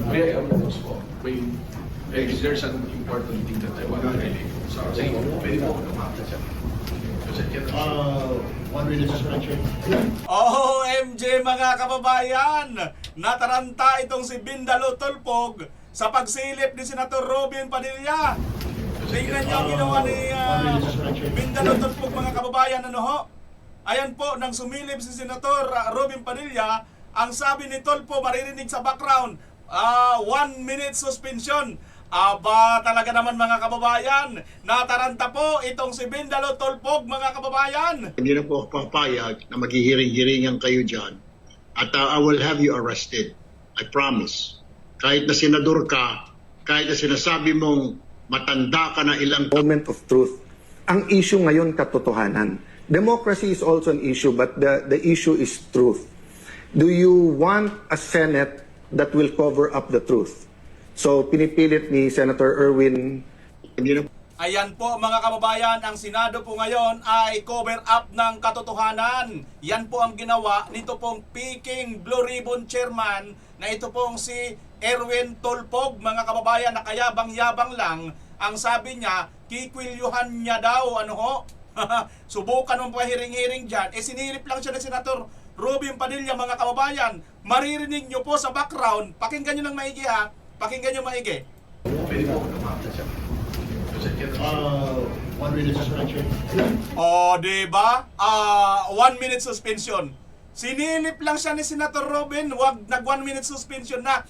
May almost po. There's an important thing that I want to relay. Sorry, pwede po lumapit siya. One minute suspension. Oh, MJ mga kababayan! Nataranta itong si Bindalo Tulpog sa pagsilip ni Senator Robin Padilla. Tingnan niyo ang ginawa ni Bindalo Tulpog mga kababayan. Ano ho? Ayan po, nang sumilip si Senator Robin Padilla, ang sabi ni Tulpo, maririnig sa background, 1 minute suspension. Aba, talaga naman mga kababayan, nataranta po itong si Bindalo Tulpog mga kababayan. Hindi na po ako papayag na maghihiring-hiringan kayo dyan. At I will have you arrested. I promise. Kahit na senador ka, kahit na sinasabi mong matanda ka na ilang Moment of truth. Ang issue ngayon katotohanan. Democracy is also an issue, but the issue is truth. Do you want a Senate that will cover up the truth? So pinipilit ni Senator Erwin. hindi na Ayan po mga kababayan, ang Senado po ngayon ay cover up ng katotohanan. Yan po ang ginawa nito pong Peking Blue Ribbon Chairman na ito pong si Erwin Tulpog mga kababayan, na kayabang-yabang lang. Ang sabi niya, kikwilyuhan niya daw, ano ho? Subukan mong pahiring-hiring dyan. Sinilip lang siya ng Senator Robin Padilla mga kababayan. Maririnig nyo po sa background, pakinggan nyo ng maigi ha. Pakinggan nyo maigi. Pwede po lumapit siya. 1 minute suspension. O, diba? 1 minute suspension. Sinilip lang siya ni Senator Robin, wag nag 1 minute suspension na.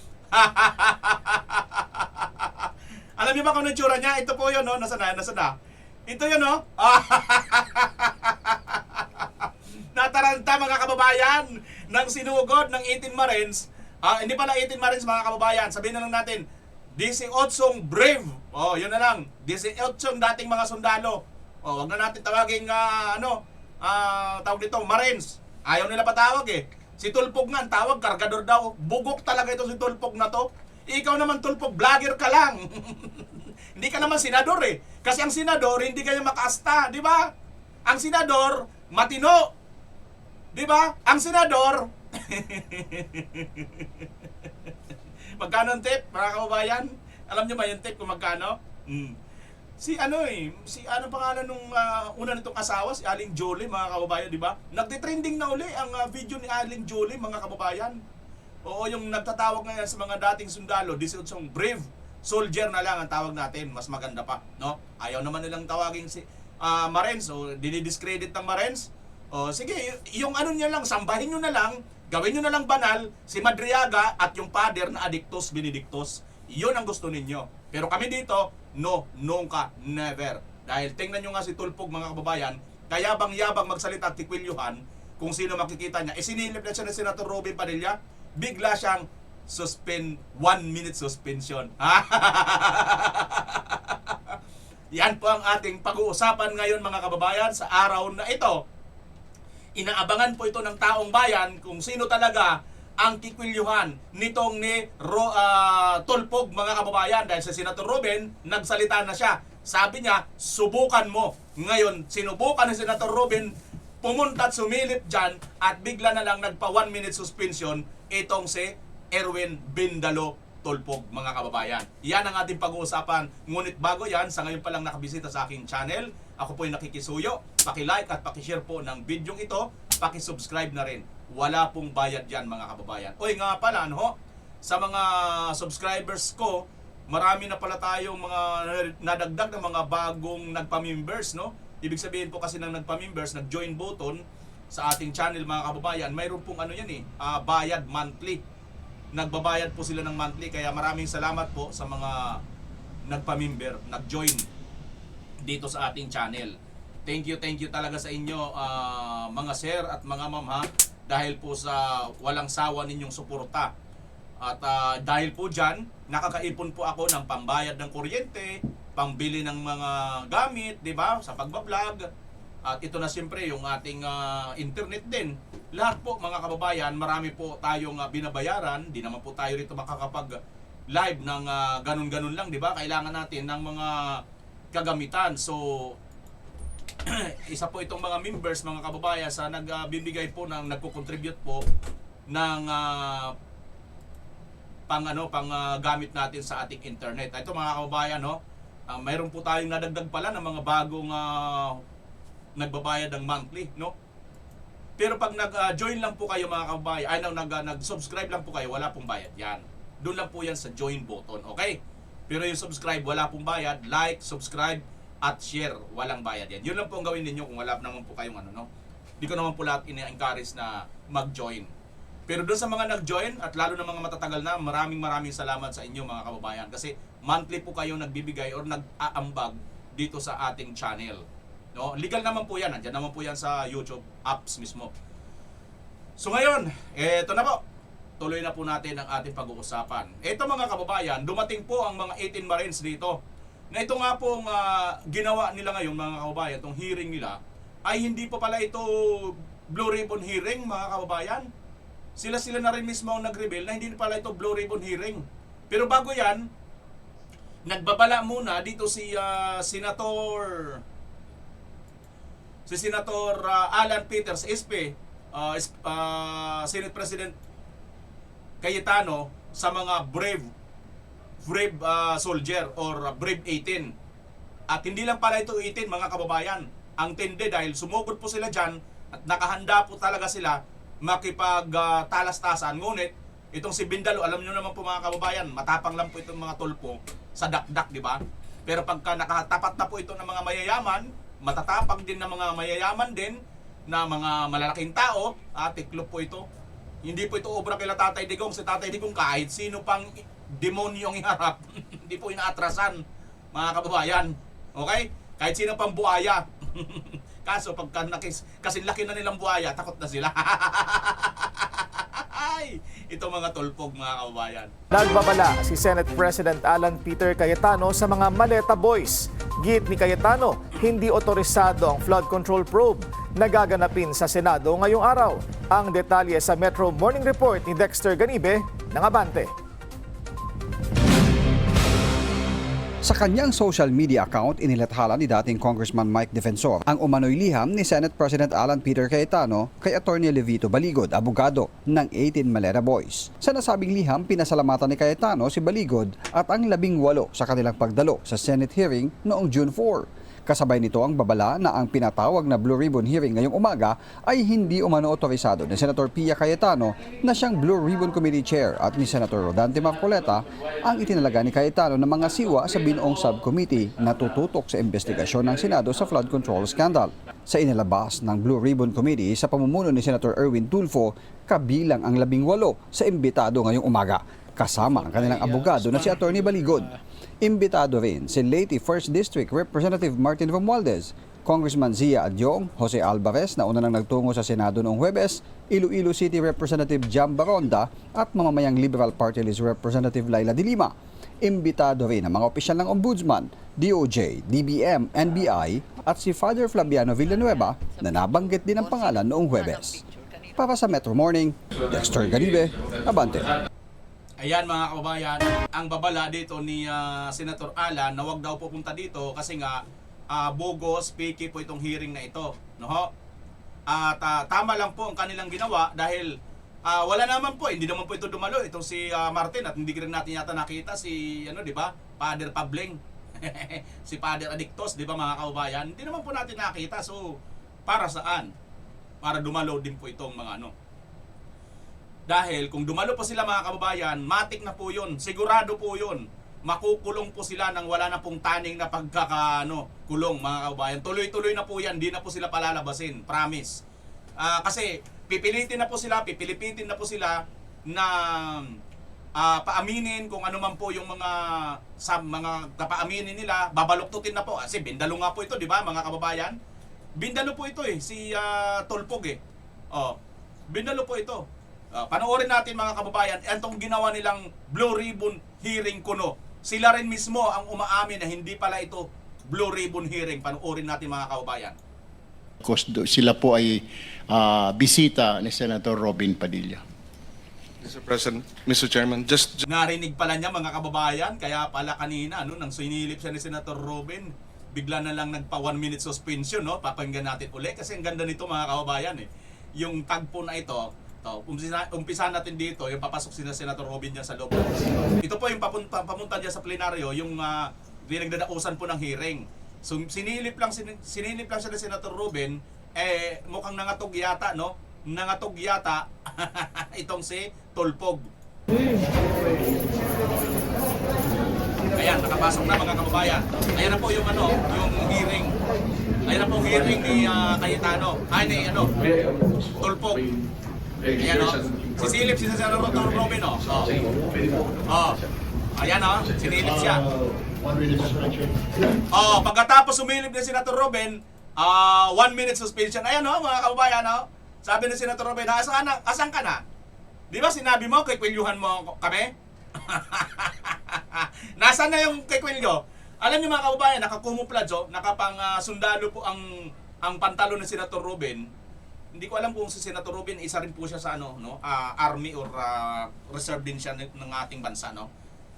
Alam niyo ba kung ano yung tsura niya? Ito po yun, no? Nasaan na? Ito yun, no? Nataranta mga kababayan ng sinugod ng 18 Marines. Hindi pala 18 Marines mga kababayan. Sabihin na lang natin, 18 Brave. Oh, yun na lang. 18 dating mga sundalo. Oh, wag na natin tawagin tawag dito Marines. Ayaw nila patawag eh. Si Tulpog nga ang tawag, kargador daw. Bugok talaga ito si Tulpog na to. Ikaw naman Tulpog, vlogger ka lang. Hindi ka naman senador eh. Kasi ang senador hindi kaya makaasta, di ba? Ang senador matino. Di ba? Ang senador magkano ang tip, mga kababayan? Alam niyo ba yung tip kung magkano? Si pangalan nung una nitong asawa, si Aling Jolie, mga kababayan, di ba? Nagtitrending na uli ang video ni Aling Jolie, mga kababayan. Oo, yung nagtatawag ngayon sa mga dating sundalo, 18 brave soldier na lang ang tawag natin, mas maganda pa, no? Ayaw naman nilang tawagin si Marines, o dinidiscredit ng Marines. O sige, yung ano niya lang, sambahin nyo na lang, gawin nyo na lang banal si Madriaga at yung father na Adictus Benedictus. Yun ang gusto ninyo. Pero kami dito, no, nunca, never. Dahil tingnan nyo nga si Tulpog mga kababayan, kayabang-yabang magsalita at tikwilyuhan, kung sino makikita niya. Sinilip na siya ng Senator Robin Padilla, bigla siyang 1 minute suspension. Yan po ang ating pag-uusapan ngayon mga kababayan sa araw na ito. Inaabangan po ito ng taong bayan kung sino talaga ang kikwilyuhan nitong ni Tulpog mga kababayan. Dahil sa Senator Robin, nagsalita na siya. Sabi niya, subukan mo. Ngayon, sinubukan ni Senator Robin, pumunta at sumilip dyan at bigla na lang nagpa 1 minute suspension itong si Erwin Bindalo Tulpog mga kababayan. Yan ang ating pag-uusapan. Ngunit bago yan, sa ngayon pa lang nakabisita sa aking channel, ako po ay nakikisuyo. Paki-like at paki-share po ng video ito. Paki-subscribe na rin. Wala pong bayad yan mga kababayan. Oy nga pala, sa mga subscribers ko, marami na pala tayong mga nadagdag ng mga bagong nagpa-members, no? Ibig sabihin po kasi ng nagpa-members, nag-join button sa ating channel mga kababayan, mayroon pong bayad monthly. Nagbabayad po sila ng monthly, kaya maraming salamat po sa mga nagpa-member, nag-join dito sa ating channel. Thank you talaga sa inyo mga sir at mga ma'am ha, dahil po sa walang sawa ninyong suporta. At dahil po dyan, nakakaipon po ako ng pambayad ng kuryente, pambili ng mga gamit, di ba, sa pagbablog. At ito na siyempre yung ating internet din. Lahat po mga kababayan, marami po tayong binabayaran. Di naman po tayo rito makakapag live ng ganun-ganun lang, di ba? Kailangan natin ng mga kagamitan. So isa po itong mga members, mga kababayan, sa nagbibigay po ng nagko-contribute po ng gamit natin sa ating internet. Ito mga kababayan, no, mayroon po tayong nadagdag pala ng mga bagong nagbabayad ng monthly, no. Pero pag nag-join lang po kayo mga kababayan, nag-subscribe lang po kayo, wala pong bayad yan. Doon lang po yan sa join button, okay? Pero yung subscribe, wala pong bayad. Like, subscribe, at share, walang bayad yan. Yun lang po ang gawin ninyo kung wala naman po kayong no. Hindi ko naman po lahat ina-encourage na mag-join. Pero doon sa mga nag-join, at lalo na mga matatagal na, maraming salamat sa inyo mga kababayan. Kasi monthly po kayo nagbibigay or nag-aambag dito sa ating channel. No? Legal naman po yan. Nandiyan naman po yan sa YouTube apps mismo. So ngayon, eto na po. Tuloy na po natin ang ating pag-uusapan. Eto mga kababayan, dumating po ang mga 18 Marines dito. Na ito nga pong ginawa nila ngayon mga kababayan, itong hearing nila, ay hindi pa pala ito Blue Ribbon hearing mga kababayan. Sila na rin mismo ang nag-reveal na hindi pala ito Blue Ribbon hearing. Pero bago yan, nagbabala muna dito si Senator Alan Peters, SP, Senate President Cayetano, sa mga brave soldier or brave 18. At hindi lang pala ito 18 mga kababayan. Ang tindi dahil sumugod po sila dyan at nakahanda po talaga sila makipag-talas-tasan. Ngunit itong si Bindalo, alam nyo naman po mga kababayan, matapang lang po itong mga tulpo sa dakdak, di ba? Pero pagka nakatapat na po ito ng mga mayayaman, matatapang din ng mga mayayaman din na mga malalaking tao, tiklop po ito. Hindi po ito obra kila Tatay Digong. Si Tatay Digong kahit sino pang demonyong iharap, hindi po inaatrasan mga kababayan. Okay? Kahit sino pang buhaya. Kaso pagka kasi laki na nilang buhaya, takot na sila. Ito mga tulpog mga kababayan. Nagbabala si Senate President Alan Peter Cayetano sa mga Maleta Boys. Git ni Cayetano, hindi otorisado ang flood control probe na gaganapin sa Senado ngayong araw. Ang detalye sa Metro Morning Report ni Dexter Ganibe ng Abante. Sa kanyang social media account, inilathala ni dating Congressman Mike Defensor ang umano'y liham ni Senate President Alan Peter Cayetano kay Attorney Levito Baligod, abogado ng 18 Maleta Boys. Sa nasabing liham, pinasalamatan ni Cayetano si Baligod at ang 18 sa kanilang pagdalo sa Senate hearing noong June 4. Kasabay nito ang babala na ang pinatawag na Blue Ribbon hearing ngayong umaga ay hindi umano otorisado ni Senator Pia Cayetano na siyang Blue Ribbon Committee Chair at ni Senator Rodante Marcoleta ang itinalaga ni Cayetano ng mga siwa sa binuong subcommittee na tututok sa investigasyon ng Senado sa flood control scandal. Sa inilabas ng Blue Ribbon Committee sa pamumuno ni Senator Erwin Tulfo, kabilang ang 18 sa imbitado ngayong umaga, kasama ang kanilang abogado na si Attorney Baligod. Imbitado rin si Leyte 1st District Representative Martin Romualdez, Congressman Zia Adyong, Jose Alvarez na una nang nagtungo sa Senado noong Huwebes, Iloilo City Representative Jam Baronda at mamamayang Liberal Party List Representative Laila de Lima. Imbitado rin ang mga opisyal ng Ombudsman, DOJ, DBM, NBI at si Father Flaviano Villanueva na nabanggit din ang pangalan noong Huwebes. Para sa Metro Morning, Dexter Ganibe, Abante. Ayan mga kababayan, ang babala dito ni Senator Alan na wag daw pupunta dito kasi nga bogus, fake po itong hearing na ito, no? At tama lang po ang kanilang ginawa dahil wala naman po, hindi naman po ito dumalo itong si Martin at hindi rin natin yata nakita si di ba? Father Pabling. Si Father Adictos, di ba mga kababayan? Hindi naman po natin nakita. So, para saan? Para dumalo din po itong mga Dahil kung dumalo po sila mga kababayan, matik na po yun. Sigurado po yun. Makukulong po sila nang wala na pong taning na kulong mga kababayan. Tuloy-tuloy na po yan. Di na po sila palalabasin. Promise. Kasi pipilitin na po sila na paaminin kung ano man po yung mga kapaaminin nila. Babaluktutin na po. Kasi Bindalo nga po ito, di ba mga kababayan? Bindalo po ito si Tulpog Bindalo po ito. Panoorin natin mga kababayan, itong ginawa nilang Blue Ribbon hearing kuno. Sila rin mismo ang umaamin na hindi pala ito Blue Ribbon hearing. Panoorin natin mga kababayan. Sila po ay bisita ni Senator Robin Padilla. Mr. President, Mr. Chairman, just Narinig pala niya mga kababayan, kaya pala kanina nang sinilip siya ni Senator Robin, bigla na lang nagpa 1 minute suspension, no? Papakinggan natin uli kasi ang ganda nito mga kababayan Yung tagpo na ito, So, umpisa natin dito, yung papasok si Senator Robin niya sa loob. Ito po yung pamunta niya sa plenaryo, yung dinagdadausan po ng hearing. So, sinilip lang siya ni Senator Robin, mukhang nangatog yata, no? Nangatog yata itong si Tulfog. Ayan, nakapasok na mga kababayan. Ayan na po yung yung hearing. Ayan na po yung hearing ni Cayetano. Ni Tulfog. Ayan sisilip si Senator Robin ayan sinilip siya. Pagkatapos sumilip ni Senator Robin, 1 minute suspension. Ayan mga kababayan sabi ni Senator Robin, asan ka na? Di ba sinabi mo, kikwilyuhan mo kami? Nasaan na yung kikwilyo? Alam niyo mga kababayan, nakakumupladyo, nakapang sundalo po ang pantalon ni Senator Robin. Hindi ko alam kung si Senator Robin isa rin po siya sa army or reserve din siya ng ating bansa, no?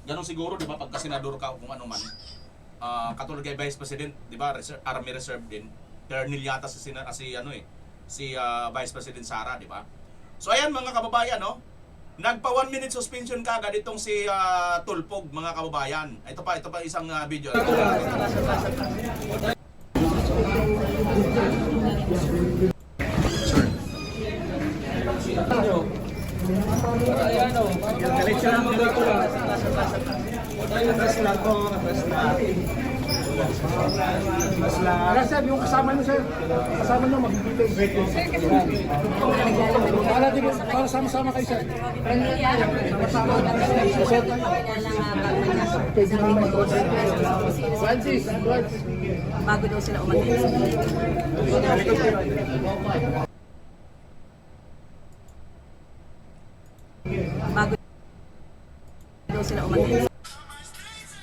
Ganun siguro, 'di ba, pagka senador ka o kung ano man. Katulad kay Vice President, 'di ba, army reserve din. Colonel yata si Vice President Sara, 'di ba? So ayan mga kababayan, no? Nagpa 1 minute suspension kagad itong si Tulfog, mga kababayan. Ito pa isang video. Sir, yung kasama nyo, sir. Kasama nyo, magbibigay break. Para sama-sama kayo, sir. Francis, bago daw sila umalis. Bago daw sila umalis.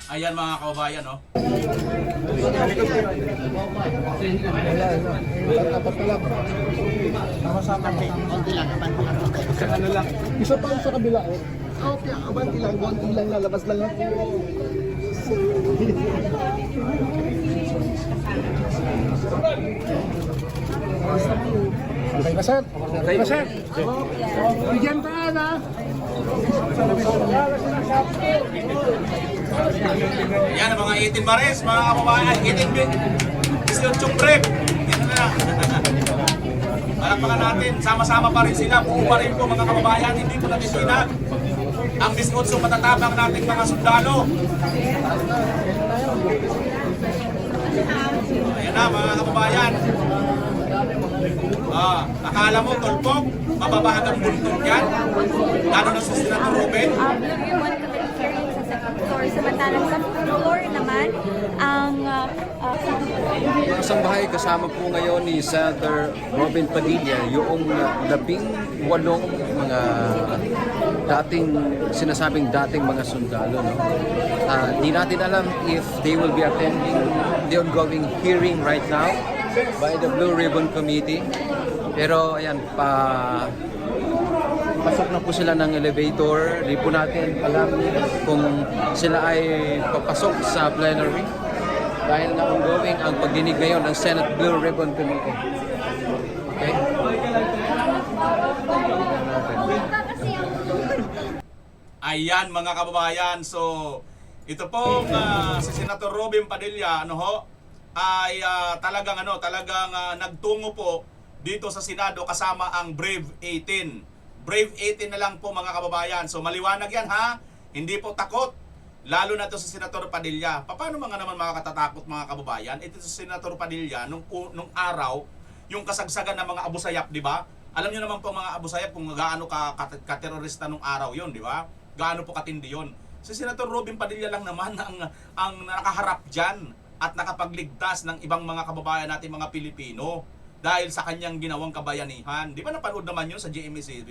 Ayan mga kababayan, no? dapat pa lang. Sama-sama. Konti lang, ano lang. Isa pa sa kabila, eh. Okay, konti lang, lalabas lang. Okay ba, sir? Okay ba, sir? Bigyan ka na. Yan ang mga 18 bares, mga kababayan, 18 brief. Yan na lang. Palakpakan natin, sama-sama pa rin sila, buo pa rin po mga kababayan, hindi po natitinag. Ang 18 matatabang nating mga sundalo. Ayan na mga kababayan. Akala mo, Tulfog, mababahagang buntot yan. Lalo na sa Senator Robin. Samantalang sa floor naman, ang Isang bahay kasama po ngayon ni Senator Robin Padilla yung 18 mga dating mga sundalo. No? Di natin alam if they will be attending the ongoing hearing right now by the Blue Ribbon Committee. Pero ayan, pasok na po sila ng elevator. Di po natin alam kung sila ay papasok sa plenary dahil na ongoing ang pagdinig ngayon ng Senate Blue Ribbon Committee. Okay? Ayan mga kababayan, so ito pong si Senator Robin Padilla ay talagang nagtungo po dito sa Senado kasama ang Brave 18. Brave 18 na lang po mga kababayan. So maliwanag yan hindi po takot. Lalo na to si Senator Padilla. Paano naman makakatatakot mga kababayan? Ito si Senator Padilla nung araw, yung kasagsagan ng mga Abu Sayyaf, di ba? Alam niyo naman po mga Abu Sayyaf kung gaano ka-terorista nung araw yon, di ba? Gaano po katindi yon. Si Senator Robin Padilla lang naman ang nakaharap diyan at nakapagligtas ng ibang mga kababayan natin mga Pilipino dahil sa kanyang ginawang kabayanihan. Di ba napanood naman yun sa GMA7?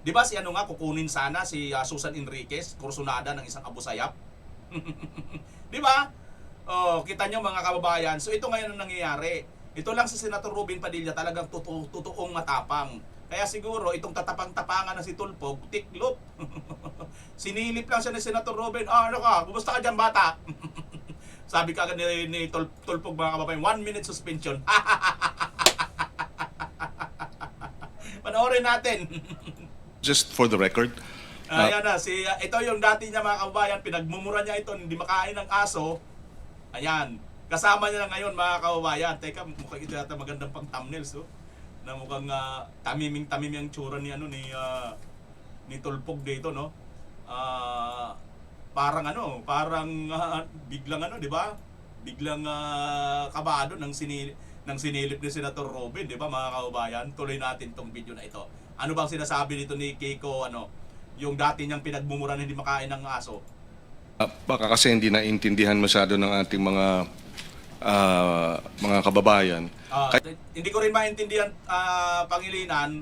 Di ba kukunin sana si Susan Enriquez, kursunada ng isang Abu Sayyaf? Di ba? Kita nyo mga kababayan. So ito ngayon ang nangyayari. Ito lang si Senator Robin Padilla talagang totoong matapang. Kaya siguro itong tatapang-tapangan na si Tulfog, tiklop. Sinilip lang siya ni Senator Robin. Kumusta ka dyan bata? Sabi ka ni Tulfog mga kababayan, 1 minute suspension. Panoorin natin. just for the record, Ayan na, ito yung dati niya mga kababayan, pinagmumura niya ito, hindi makain ng aso. Ayan, kasama niya na ngayon mga kababayan. Teka, mukhang ito yata magandang pang thumbnails, oh. Na mukhang tamiming-tamiming ang tsura ni ni Tulpog dito, no? Parang biglang di ba? Biglang kabado ng sinilip ni Senator Robin, di ba mga kababayan? Tuloy natin tong video na ito. Ano bang sinasabi nito ni Keiko, yung dati niyang pinagmumura na hindi makain ng aso? baka kasi hindi naintindihan masyado ng ating mga kababayan. Hindi ko rin maintindihan, Pangilinan.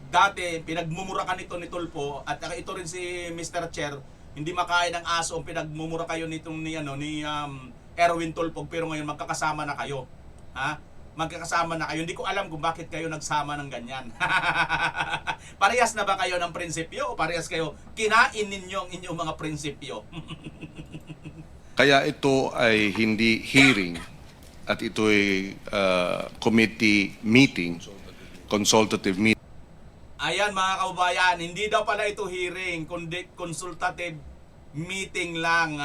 Dati, pinagmumura ka nito ni Tulfo at ito rin si Mr. Chair, hindi makain ng aso, pinagmumura kayo nitong ni Erwin Tulfo, pero ngayon magkakasama na kayo. Ha? Magkakasama na kayo. Hindi ko alam kung bakit kayo nagsama ng ganyan. Parehas na ba kayo ng prinsipyo o parehas kayo kinain ninyo ang inyong mga prinsipyo? Kaya ito ay hindi hearing at ito ay committee meeting, consultative meeting. Ayan mga kababayan, hindi daw pala ito hearing, kundi consultative meeting lang.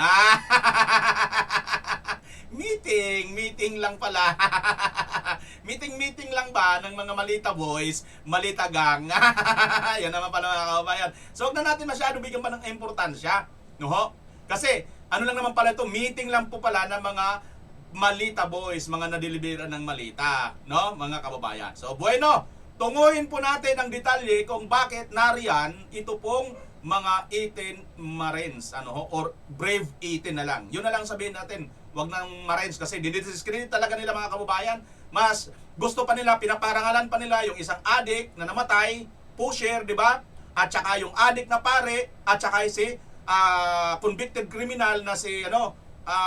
Meeting lang pala. meeting lang ba ng mga Malita Boys, Malita Gang? Yan naman pala mga kababayan. So huwag na natin masyado bigyan pa ng importansya. No ho? Kasi ano lang naman pala ito, meeting lang po pala ng mga Malita Boys, mga nadelibera ng Malita. No? Mga kababayan. So bueno, tunguhin po natin ang detalye kung bakit nariyan ito pong mga 18 Marines, or Brave 18 na lang. Yun na lang sabihin natin. Wag nang Marines kasi dinidiscredit talaga nila mga kababayan. Mas gusto pa nila, pinaparangalan pa nila yung isang adik na namatay, pusher, di ba? At saka yung adik na pare, at saka si convicted criminal na si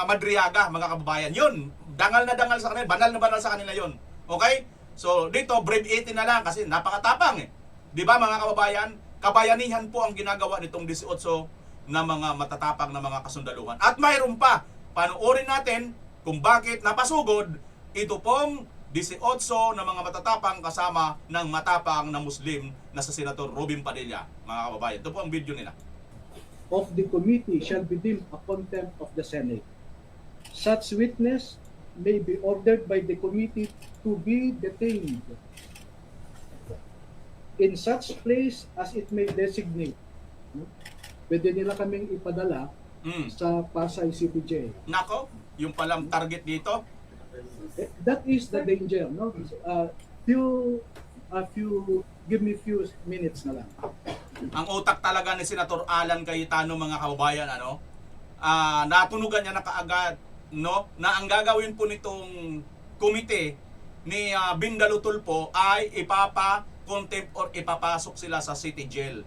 Madriaga, mga kababayan. Yun, dangal na dangal sa kanila, banal na banal sa kanila yun. Okay? So dito, Brave 18 na lang kasi napakatapang eh. Di ba mga kababayan? Kabayanihan po ang ginagawa nitong 18 na mga matatapang na mga kasundaluhan. At mayroon pa, panoorin natin kung bakit napasugod ito pong 18 na mga matatapang kasama ng matapang na Muslim na sa Senator Robin Padilla. Mga kababayan, ito po ang video nila. Of the committee shall be deemed a contempt of the Senate. Such witness may be ordered by the committee to be detained in such place as it may designate. Pwede nila kaming ipadala sa Pasay City Jail. Nako, yung palang target dito. That is the danger, no? Give me few minutes na lang. Ang utak talaga ni Senator Alan Cayetano, mga kababayan, natunugan niya na kaagad, no? Na ang gagawin po nitong komite ni Bindalo Tulfo ay ipapa-contempt or ipapasok sila sa city jail.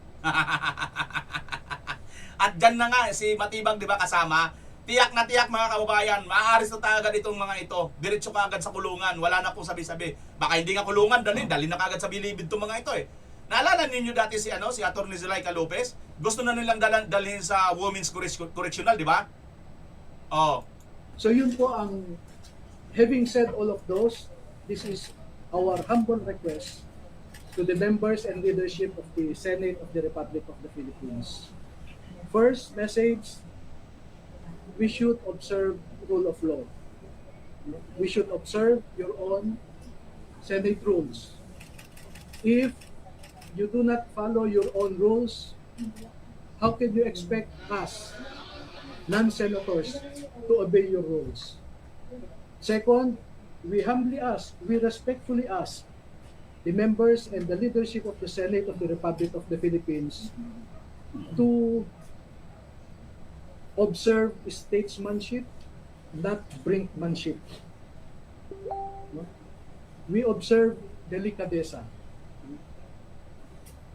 At dyan na nga si Matibag, di ba, kasama. Tiyak na tiyak mga kababayan, maaaris na agad itong mga ito. Diretso ka agad sa kulungan, wala na pong sabi-sabi. Baka hindi nga kulungan, dali na kagad sa bilibid itong mga ito eh. Naalala ninyo dati si Atty. Zulaika Lopez? Gusto na nilang dalhin sa Women's Correctional, di ba? Oh. So yun po ang, having said all of those, this is our humble request to the members and leadership of the Senate of the Republic of the Philippines. First message, we should observe rule of law. We should observe your own Senate rules. If you do not follow your own rules, how can you expect us, non-senators, to obey your rules? Second, we humbly ask, we respectfully ask the members and the leadership of the Senate of the Republic of the Philippines to observe statesmanship, not brinkmanship. We observe delicadeza.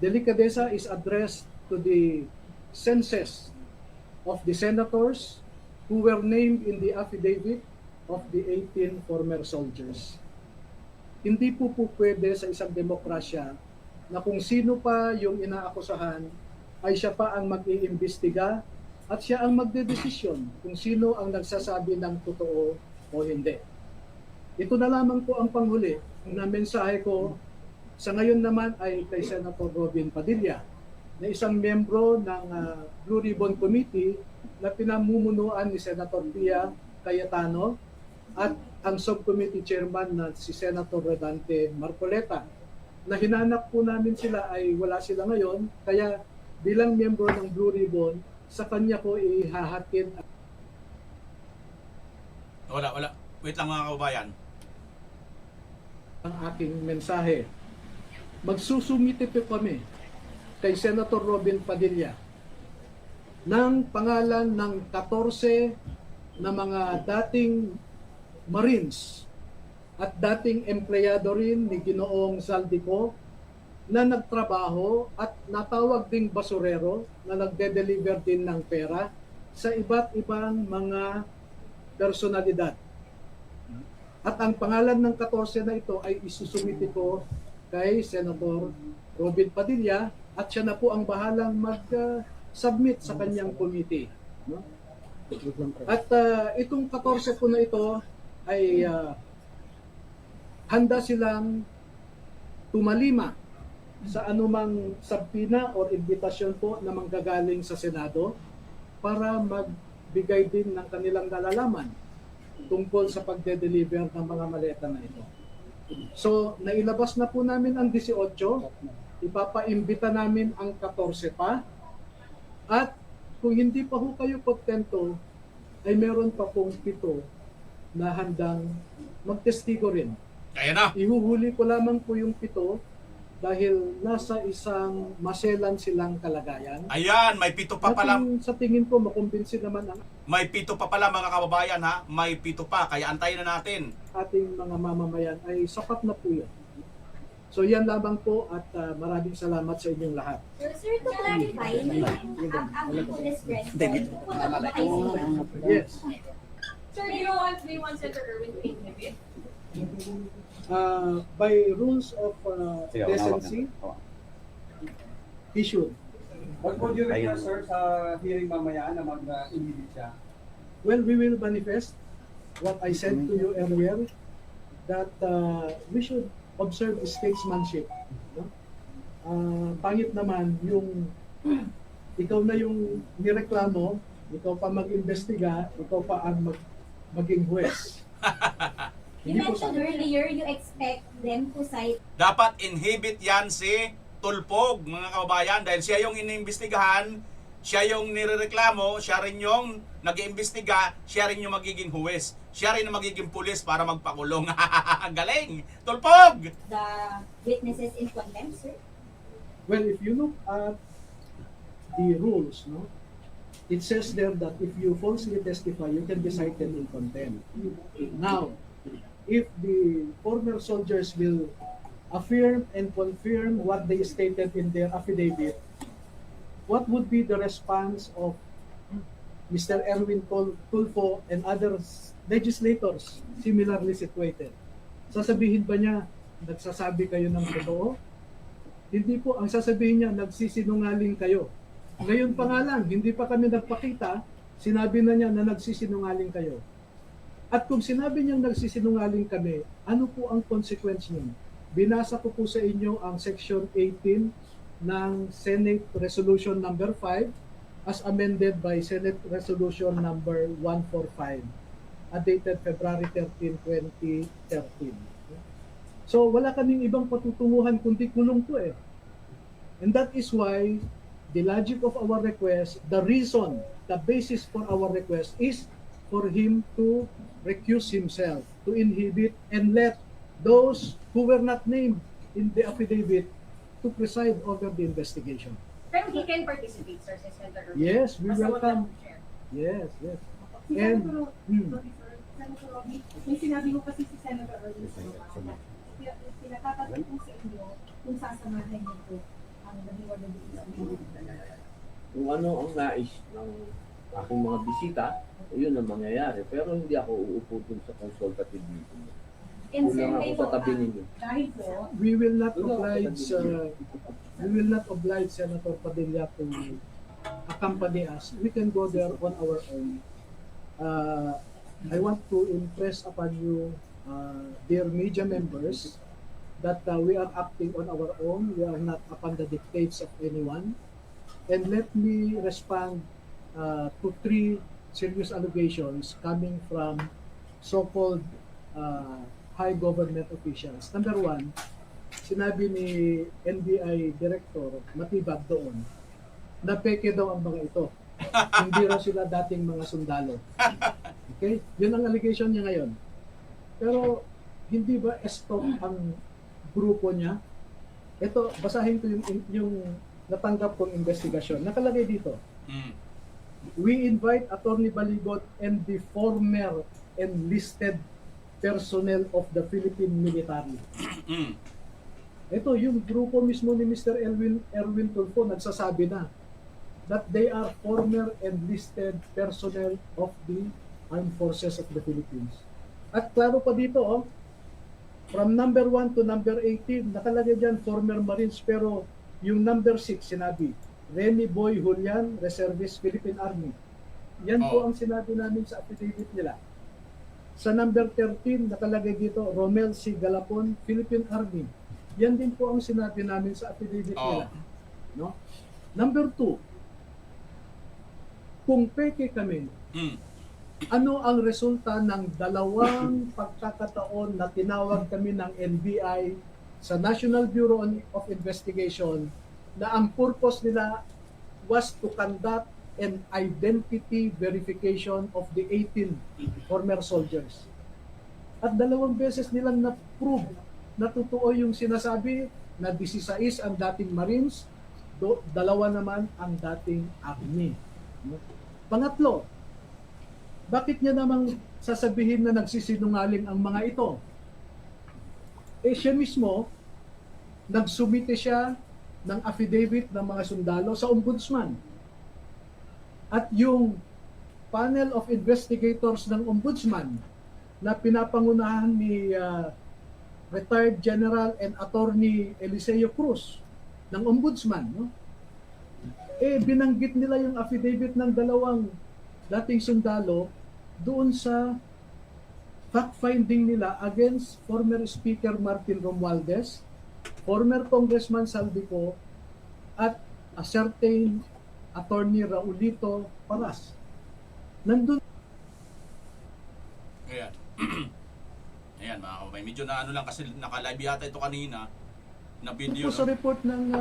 Delicadeza is addressed to the senses of the senators who were named in the affidavit of the 18 former soldiers. Hindi po pwede sa isang demokrasya na kung sino pa yung inaakusahan ay siya pa ang mag-iimbestiga at siya ang magdedesisyon kung sino ang nagsasabi ng totoo o hindi. Ito na lamang po ang panghuli na mensahe ko sa ngayon naman ay kay Senator Robin Padilla. na isang miyembro ng Blue Ribbon Committee na pinamumunuan ni Senator Pia Cayetano at ang subcommittee chairman na si Senator Rodante Marcoleta. Na hinanap po namin sila ay wala sila ngayon, kaya bilang miyembro ng Blue Ribbon, sa kanya ko ihahatid Wala. Wait lang mga kababayan. ang aking mensahe. Magsusumite po kami kay Senator Robin Padilla ng pangalan ng 14 na mga dating Marines at dating empleyado rin ni Ginoong Zaldico na nagtrabaho at natawag ding basurero na nagde-deliver din ng pera sa iba't ibang mga personalidad. At ang pangalan ng 14 na ito ay isusumiti ko kay Senator Robin Padilla at siya na po ang bahalang mag-submit sa kanyang committee. No? At itong 14 po na ito ay handa silang tumalima sa anumang sabpina o imbitasyon po na manggagaling sa Senado para magbigay din ng kanilang nalalaman tungkol sa pagde-deliver ng mga maleta na ito. So, nailabas na po namin ang 18, ipapaimbita namin ang 14 pa, at kung hindi pa ho kayo kontento, ay meron pa pong 7 na handang magtestigo rin. Kaya na. Ihuhuli ko lamang po yung 7 dahil nasa isang maselan silang kalagayan. Ayan, may 7 pa pala. Sa tingin ko, makumbinsi naman ang May 7 pa pala mga kababayan ha. May 7 pa. Kaya antayin na natin. ating mga mamamayan ay sapat na po yun. So yan lamang po at maraming salamat sa inyong lahat. Sir, to clarify, ang police dress code, Yes. Sir, do you want Senator Erwin to inhibit? By rules of decency, he should. What would you request, sir, sa hearing mamaya na mag-inhibit siya? Well, we will manifest what I said to you earlier, that we should observe statesmanship. No? Pangit naman yung ikaw na yung nireklamo, ikaw pa mag-imbestiga, ikaw pa ang maging huwes. You mentioned earlier you expect them to cite. Dapat inhibit yan si Tulfog, mga kababayan, dahil siya yung iniimbestigahan, siya yung nirereklamo, siya rin yung nag-iimbestiga, siya rin yung magiging huwes, siya rin yung magiging pulis para magpakulong. Galing! Tulfog! The witnesses in contempt, sir? Well, if you look at the rules, no, it says there that if you falsely testify, you can be cited in contempt. Now, if the former soldiers will affirm and confirm what they stated in their affidavit, what would be the response of Mr. Erwin Tulfo and other legislators similarly situated? Sasabihin ba niya, nagsasabi kayo ng totoo? Hindi po, ang sasabihin niya, nagsisinungaling kayo. Ngayon pa nga lang, hindi pa kami nagpakita, sinabi na niya na nagsisinungaling kayo. At kung sinabi niyang nagsisinungaling kami, ano po ang consequence niyo? Binasa ko po sa inyo ang Section 18 ng Senate Resolution number 5 as amended by Senate Resolution number 145 dated February 13, 2013. So wala kaming ibang patutunguhan kundi kulong po eh. And that is why the logic of our request, the reason, the basis for our request is for him to recuse himself, to inhibit and let those who were not named in the affidavit to preside over the investigation. Pero he can participate, sir, si Senator Erwin. Yes, we Basta wag welcome. lang share. Yes. Senator And Robby, may sinabi mo kasi si Senator Erwin pinakatatanong po sa inyo kung sasamahan niyo po ang naniwala dito sa Kung ano ang nais ng aking mga bisita, yun ang mangyayari. Pero hindi ako uupo dun sa consultative meeting. And Yun sir, lang ako kayo sa po, tabi ninyo. dahil po, we will not oblige Senator Padilla to accompany us. We can go there on our own. I want to impress upon you, dear media members, that we are acting on our own. We are not upon the dictates of anyone. And let me respond to 3 serious allegations coming from so-called high government officials. Number 1, sinabi ni NBI Director Matibag doon na peke daw ang mga ito. Hindi raw sila dating mga sundalo. Okay? Yun ang allegation niya ngayon. Pero hindi ba stop ang grupo niya? Ito, basahin ko yung natanggap kong investigasyon. Nakalagay dito. We invite Attorney Baligot and the former enlisted personnel of the Philippine military. Ito, yung grupo mismo ni Mr. Erwin Tulfo nagsasabi na that they are former enlisted personnel of the Armed Forces of the Philippines. At klaro pa dito, from number 1 to number 18, nakalagay dyan former Marines, pero yung number 6 sinabi, Remy Boy Julian, Reservist Philippine Army. Yan po ang sinabi namin sa affidavit nila. Sa number 13, nakalagay dito, Romel C. Galapon, Philippine Army. Yan din po ang sinabi namin sa affidavit nila. No? Number 2, kung peke kami, ano ang resulta ng 2 pagkakataon na tinawag kami ng NBI sa National Bureau of Investigation na ang purpose nila was to conduct an identity verification of the 18 former soldiers. At 2 beses nilang na-prove na totoo yung sinasabi na 16 ang dating Marines, 2 naman ang dating Army. Pangatlo, bakit niya namang sasabihin na nagsisinungaling ang mga ito? Siya mismo, nagsumite siya ng affidavit ng mga sundalo sa ombudsman. At yung panel of investigators ng ombudsman na pinapangunahan ni retired General and Attorney Eliseo Cruz ng ombudsman, no? Binanggit nila yung affidavit ng 2 dating sundalo doon sa fact-finding nila against former Speaker Martin Romualdez, former Congressman Saldico, at a certain Attorney Raulito Paras. Nandun. Ayan. Ayan mga kabay. Medyo na ano lang kasi naka-live yata ito kanina na video. Ito sa report ng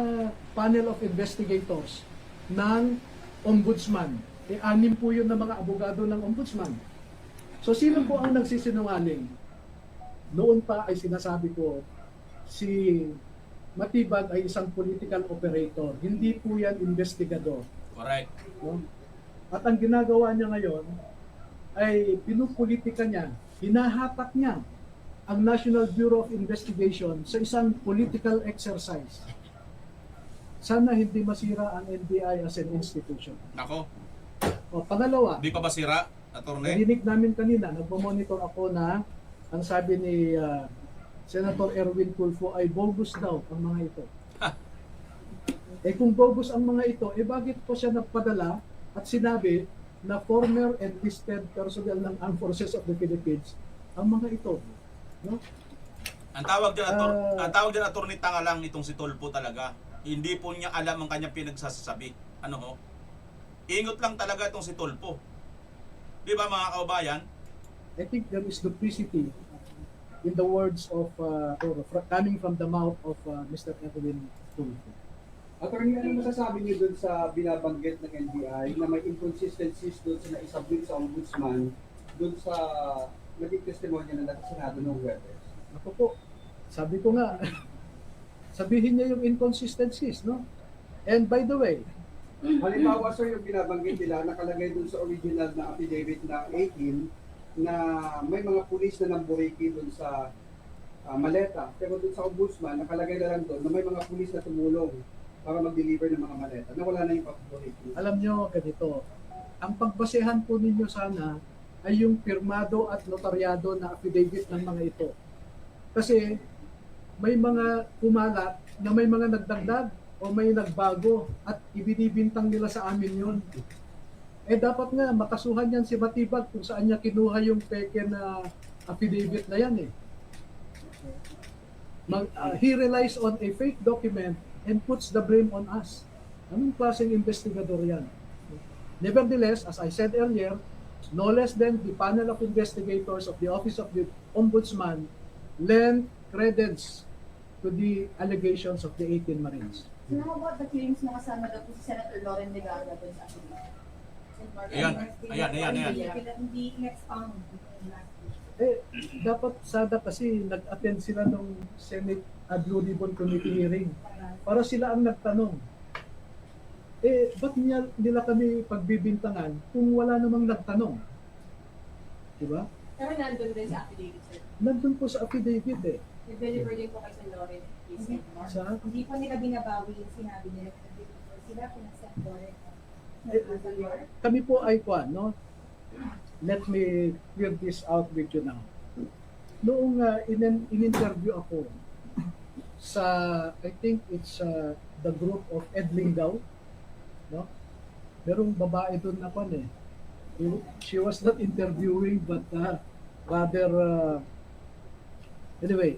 panel of investigators ng ombudsman. 6 po yun na mga abogado ng ombudsman. So sino po ang nagsisinungaling? Noon pa ay sinasabi ko, si Matibag ay isang political operator. Hindi po yan investigador. Correct. No? At ang ginagawa niya ngayon ay pinupolitika niya, hinahatak niya ang National Bureau of Investigation sa isang political exercise. Sana hindi masira ang NBI as an institution. Nako. Pangalawa, Di pa ba sira, Attorney? narinig namin kanina, nagmamonitor ako na ang sabi ni Senator Erwin Tulfo ay bogus daw ang mga ito. Kung bogus ang mga ito, bakit po siya nagpadala at sinabi na former enlisted personnel ng Armed Forces of the Philippines ang mga ito? No? Ang tawag dyan, Attorney, tanga lang itong si Tulfo talaga. Hindi po niya alam ang kanyang pinagsasabi. Ano ho? Ingot lang talaga itong si Tulfo. Di ba mga kaubayan? I think there is duplicity in the words of coming from the mouth of Mr. Erwin Tulfo. Attorney, ano masasabi niyo dun sa binabanggit ng NBI na may inconsistencies dun sa naisubmit sa ombudsman dun sa naging testimonya na nagsinado ng Huwebes? Ako po, sabi ko nga, sabihin niya yung inconsistencies, no? And by the way, Halimbawa, sir, yung binabanggit nila, nakalagay dun sa original na affidavit na 18 na may mga pulis na namburiki dun sa maleta. Pero dun sa ombudsman, nakalagay na lang dun na may mga pulis na tumulong para mag-deliver ng mga maleta na wala na yung pagburiki. alam nyo, ganito, ang pagbasehan po ninyo sana ay yung pirmado at notaryado na affidavit ng mga ito. Kasi may mga kumalat na may mga nagdagdag o may nagbago at ibinibintang nila sa amin yun. Dapat nga makasuhan yan si Matibag kung saan niya kinuha yung peke na affidavit na yan He relies on a fake document and puts the blame on us. Anong klaseng investigador yan? Nevertheless, as I said earlier, no less than the panel of investigators of the Office of the Ombudsman lend credence to the allegations of the 18 Marines. So how about the hearings na kasama daw po si Senator Loren Legarda doon sa affidavit? Ayan. Hindi in-expound. Dapat sada kasi nag-attend sila ng Senate Blue Ribbon Committee hearing para sila ang nagtanong. Ba't nila kami pagbibintangan kung wala namang nagtanong? Diba? Pero nandun din sa affidavit, sir. Nandun po sa affidavit eh. Nag-deliver din po kay Sir Loren. Hindi po nila binabawi yung sinabi nila. Sila pinag-send Loren. Kami po ay no? Let me clear this out with you now. Noong in-interview ako sa, I think it's the group of Ed Lingaw, no? Merong babae doon na she was not interviewing but rather anyway,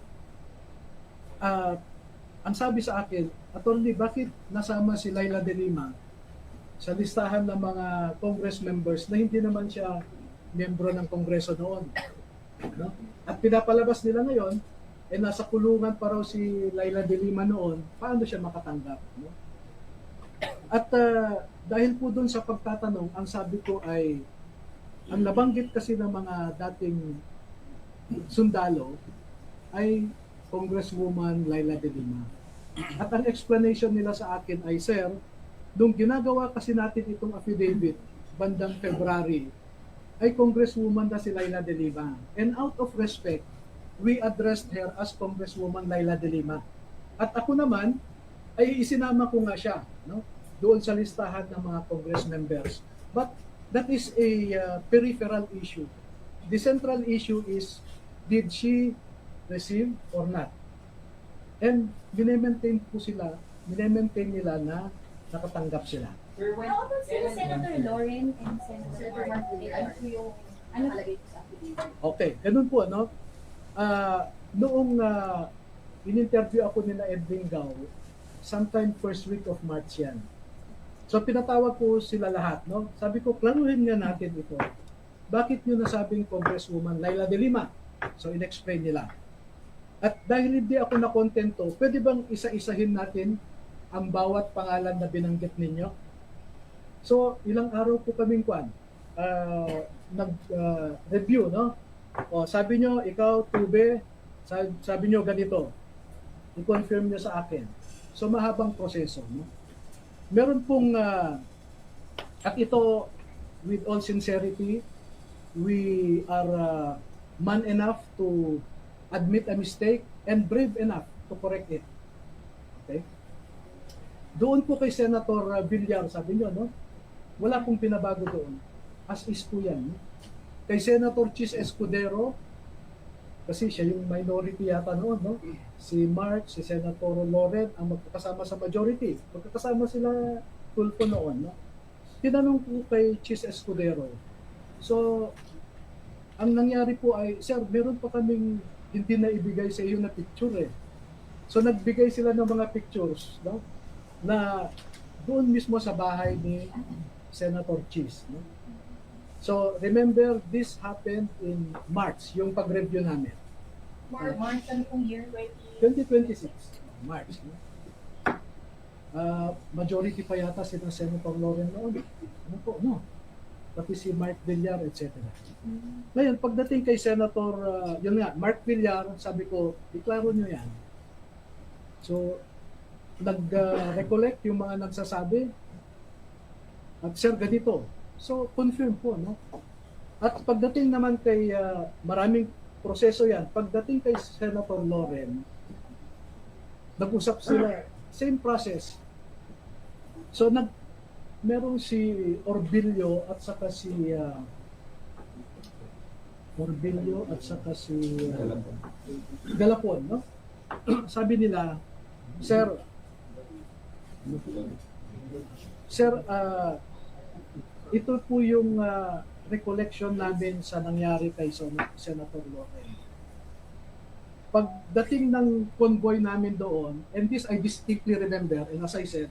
ang sabi sa akin, Attorney, bakit nasama si Laila De Lima sa listahan ng mga Congress members na hindi naman siya miyembro ng Kongreso noon? No? At pinapalabas nila ngayon, nasa kulungan pa raw si Laila De Lima noon, paano siya makatanggap? No? At dahil po dun sa pagtatanong, ang sabi ko ay, ang nabanggit kasi ng mga dating sundalo ay Congresswoman Laila De Lima. At ang explanation nila sa akin ay, Sir, nung ginagawa kasi natin itong affidavit bandang February, ay Congresswoman na si Laila De Lima. And out of respect, we addressed her as Congresswoman Laila De Lima. At ako naman, ay isinama ko nga siya, no? Doon sa listahan ng mga Congress members. But that is a peripheral issue. The central issue is, did she receive or not? And binemaintain nila na nakatanggap sila. How about sila Senator Loren and Senator Martin? Ano po yung nakalagay po sa affidavit? Okay, ganun po, no? Noong in-interview ako nila Ed Lingaw, sometime first week of March yan. So pinatawag ko sila lahat, no? Sabi ko, klaruhin nga natin ito. Bakit nyo nasabing Congresswoman Laila De Lima? So in-explain nila. At dahil hindi ako nakontento, pwede bang isa-isahin natin ang bawat pangalan na binanggit ninyo? So ilang araw po kaming nag-review, no? O, sabi nyo, ikaw, Tube, sabi nyo ganito. I-confirm nyo sa akin. So mahabang proseso, no? Meron pong, at ito, with all sincerity, we are man enough to admit a mistake and brave enough to correct it. Okay? Doon po kay Senator Villar, sabi nyo, no? Wala pong pinabago doon. As is po yan. No? Kay Senator Chis Escudero, kasi siya yung minority yata noon, no? Si Mark, si Senator Loren ang magkakasama sa majority. Magkakasama sila Tulfo noon, no? Tinanong po kay Chis Escudero. So, ang nangyari po ay, Sir, meron pa kaming hindi na ibigay sa iyo na picture eh. So, nagbigay sila ng mga pictures, no? Na doon mismo sa bahay ni Senator Chis, no? So, remember, this happened in March, yung pag-review namin. March, ano pong year? 2026, March. No? Majority pa yata si Senator Loren noon. Ano po, no? Pati si Mark Villar, etc. Ngayon, pagdating kay Senator, yun nga, Mark Villar, sabi ko, iklaro nyo yan. So, nag-recollect yung mga nagsasabi. At sir, ganito. So, confirm po, no? At pagdating naman kay, maraming proseso yan, pagdating kay Senator Loren, nag-usap sila, same process. So, merong si Orbilio at saka si Galapon, no? Sabi nila, Sir, ito po yung recollection namin sa nangyari kay Senator Loren. Pagdating ng convoy namin doon, and this I distinctly remember, and as I said,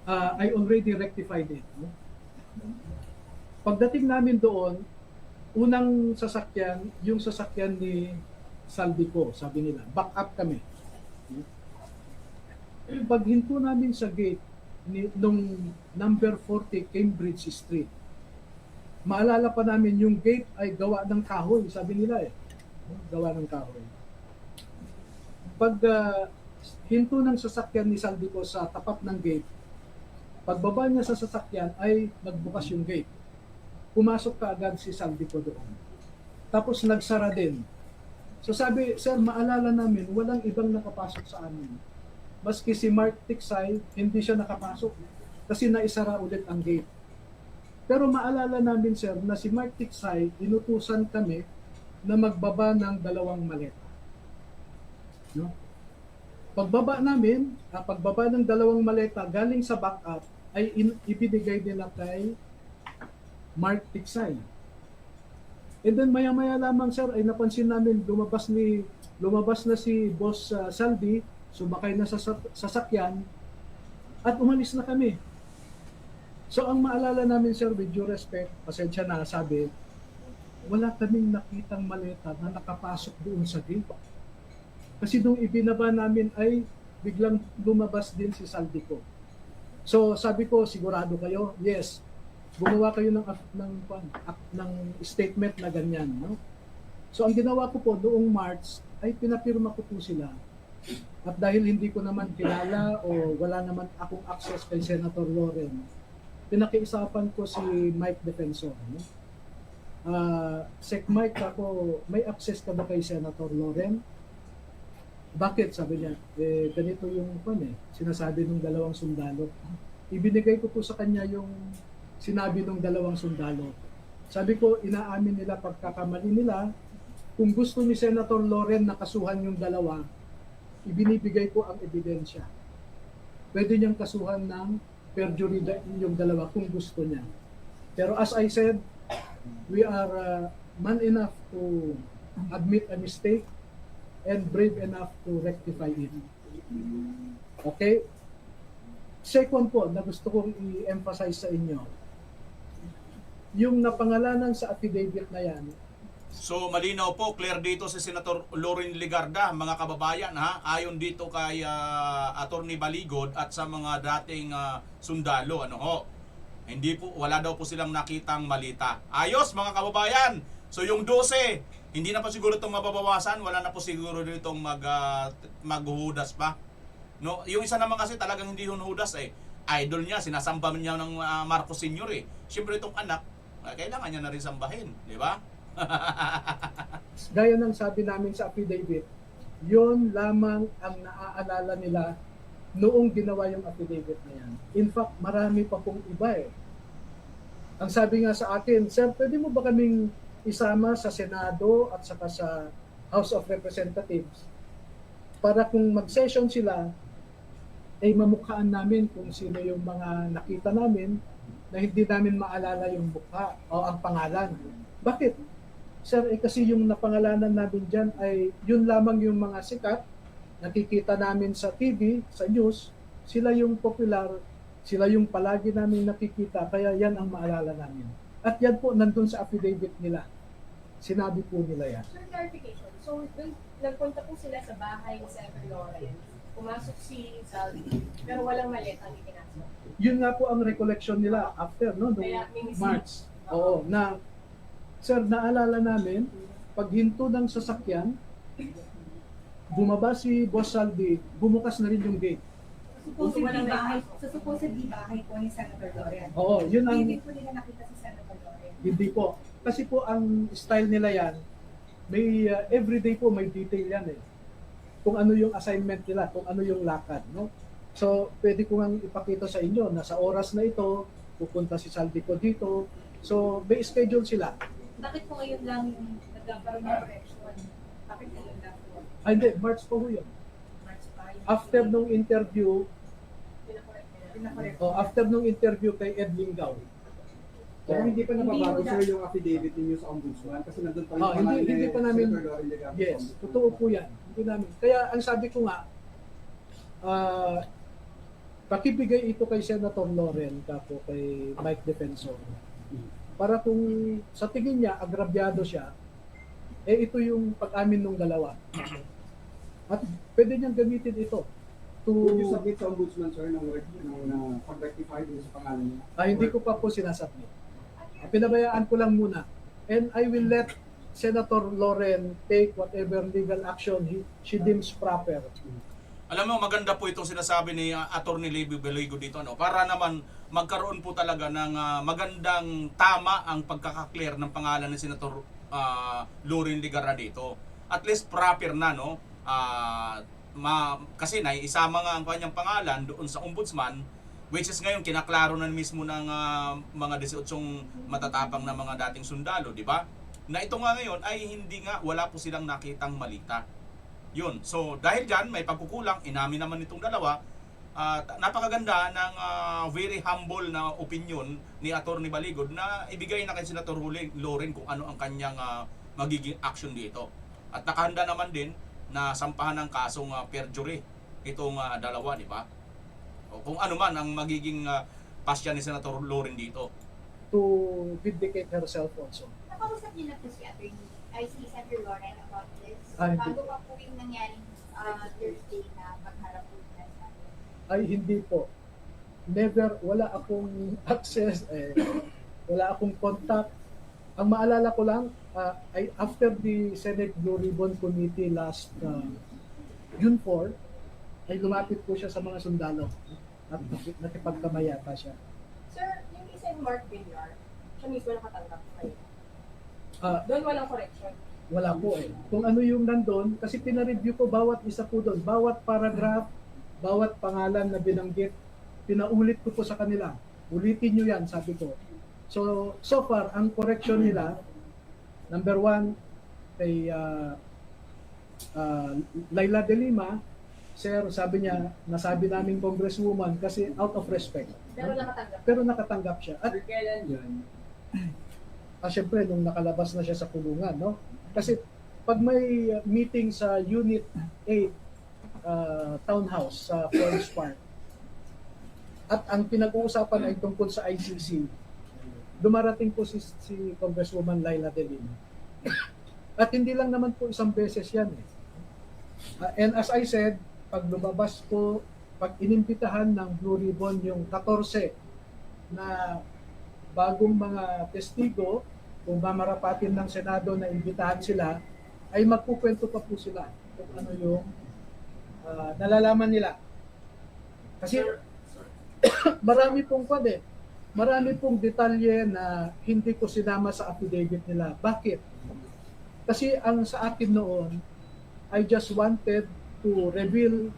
I already rectified it. No? Pagdating namin doon, unang sasakyan, yung sasakyan ni Saldico, sabi nila, back up kami. Paghinto namin sa gate nung number 40 Cambridge Street, maalala pa namin yung gate ay gawa ng kahoy, sabi nila gawa ng kahoy. Pag hinto ng sasakyan ni Saldico sa tapat ng gate, pagbaba niya sa sasakyan ay nagbukas yung gate. Pumasok kaagad si Saldico doon. Tapos nagsara din. So sabi, sir, maalala namin, walang ibang nakapasok sa amin. Maski si Mark Tiksay, hindi siya nakapasok kasi naisara ulit ang gate. Pero maalala namin, sir, na si Mark Tiksay, inutusan kami na magbaba ng 2 maleta. No? Pagbaba namin, pagbaba ng 2 maleta galing sa backup, ay ibinigay nila kay Mark Tiksay. And then maya-maya lamang, sir, ay napansin namin lumabas na si Boss Saldi, sumakay na sa sasakyan at umalis na kami. So ang maalala namin, sir, with due respect, pasensya na, sabi, wala kaming nakitang maleta na nakapasok doon sa gate. Kasi nung ibinaba namin ay biglang lumabas din si Saldico. So sabi ko, sigurado kayo? Yes. Gumawa kayo ng statement na ganyan. No? So ang ginawa ko po noong March ay pinapirma ko po sila. At dahil hindi ko naman kilala o wala naman akong access kay Senator Loren, pinakiusapan ko si Mike Defensor. No? Sec Mike, ako, may access ka ba kay Senator Loren? Bakit? Sabi niya, ganito yung sinasabi ng 2 sundalo. Ibinigay ko po sa kanya yung sinabi ng 2 sundalo. Sabi ko, inaamin nila pagkakamali nila. Kung gusto ni Senator Loren na kasuhan yung 2, ibinibigay ko ang ebidensya. Pwede niyang kasuhan ng perjury yung 2 kung gusto niya. Pero as I said, we are man enough to admit a mistake and brave enough to rectify it. Okay? Second po, na gusto kong i-emphasize sa inyo, yung napangalanan sa affidavit na yan. So malinaw po, clear dito si Senator Loren Legarda, mga kababayan, ha, ayon dito kay Attorney Baligod at sa mga dating sundalo, hindi po, wala daw po silang nakitang malita. Ayos, mga kababayan. So yung 12, hindi na po siguro itong mababawasan, wala na po siguro ditong maghuhudas pa. No, yung isa naman kasi talagang hindi huhudas idol niya, sinasamba niya ng Marcos Sr. Siyempre itong anak, kailangan niya na rin sambahin, di ba? Gaya ng sabi namin sa affidavit, yon lamang ang naaalala nila noong ginawa yung affidavit na yan. In fact, marami pa pong iba Ang sabi nga sa akin, sir, pwede mo ba kaming isama sa Senado at saka sa House of Representatives para kung mag-session sila, ay mamukhaan namin kung sino yung mga nakita namin na hindi namin maalala yung mukha o ang pangalan. Bakit? Sir, kasi yung napangalanan namin dyan ay yun lamang yung mga sikat, nakikita namin sa TV, sa news, sila yung popular, sila yung palagi namin nakikita, kaya yan ang maalala namin. At yan po, nandun sa affidavit nila. Sinabi po nila yan. For clarification, so nagpunta po sila sa bahay ni Senator Loren, pumasok si Saldi, pero walang maleta ang ipinasok. Yun nga po ang recollection nila after, no? March. Oo, na, sir, naalala namin, pag hinto ng sasakyan, bumaba si Boss Saldi, bumukas na rin yung gate. Supposedly bahay po ni Senator Loren. Oo, yun ang... Hindi po nila nakita si Senator Loren. Hindi po. Kasi po ang style nila yan, may everyday po may detail yan Kung ano yung assignment nila, kung ano yung lakad, no? So, pwede ko nga ipakita sa inyo na sa oras na ito, pupunta si Saldico dito. So, may schedule sila. Bakit po ngayon lang nagkakaroon ng correction? Bakit ngayon lang po? Ay, hindi. March po yun. March pa. After nung interview, Pinakorek. after nung interview kay Ed Lingaw. Pero hindi pa nababago sir yung affidavit ninyo sa ombudsman kasi nandun pa rin hindi pa namin, Senator Loren Legarda. yes, totoo po yan. Hindi namin. Kaya ang sabi ko nga, pakibigay ito kay Senator Loren kako kay Mike Defensor. Para kung sa tingin niya agrabyado siya, ito yung pag-amin ng dalawa. At pwede niyang gamitin ito Would you to submit sa ombudsman, sir, ng pag-rectify din sa pangalan niya? hindi ko pa po sinasubmit. Pinabayaan ko lang muna. And I will let Senator Loren take whatever legal action she deems proper. Alam mo, maganda po itong sinasabi ni Attorney Levy Beligo dito, no? Para naman magkaroon po talaga ng magandang tama ang pagkakaklear ng pangalan ni Senator Loren Legarda dito. At least proper na, no? Kasi naiisama nga ang kanyang pangalan doon sa ombudsman, which is ngayon kinaklaro na mismo ng mga 18 matatapang na mga dating sundalo, di ba? Na ito nga ngayon ay hindi nga, wala po silang nakitang malita. Yun. So dahil dyan may pagkukulang, inamin naman itong dalawa. Napakaganda ng very humble na opinion ni Attorney Baligod na ibigay na kay Senator Loren kung ano ang kanyang magiging action dito. At nakahanda naman din na sampahan ng kasong perjury itong dalawa, di ba? O kung ano man ang magiging pasya ni Senator Loren dito. To vindicate herself also. Nakausap niyo na po si Senator Loren about this? Hindi. Bago pa po yung nangyaring Thursday na pagharap po na sa Ay hindi po. Never, wala akong access, wala akong contact. Ang maalala ko lang, ay after the Senate Blue Ribbon Committee last June 4, ay lumapit po siya sa mga sundalo at nakipagkamayata siya. Sir, yung isang Mark Villar, siya mismo nakatanggap kayo. Doon walang correction. Wala po Kung ano yung nandun, kasi pinareview ko bawat isa po doon, bawat paragraph, bawat pangalan na binanggit, pinaulit ko po sa kanila. Ulitin nyo yan, sabi ko. So far, ang correction nila, number 1, kay Laila de Lima, sir, sabi niya, nasabi namin congresswoman kasi out of respect. Pero nakatanggap siya. At Kailan yun? syempre, nung nakalabas na siya sa kulungan, no? Kasi pag may meeting sa Unit 8 Townhouse sa Forest Park, at ang pinag-uusapan ay tungkol sa ICC, dumarating po si Congresswoman Laila de Lima. At hindi lang naman po isang beses yan. And as I said, pag lumabas po, pag inimbitahan ng Blue Ribbon yung 14 na bagong mga testigo, kung mamarapatin ng Senado na imbitahan sila, ay magkukwento pa po sila kung ano yung nalalaman nila. Kasi marami pong marami pong detalye na hindi ko sinama sa affidavit nila. Bakit? Kasi ang sa akin noon, I just wanted to reveal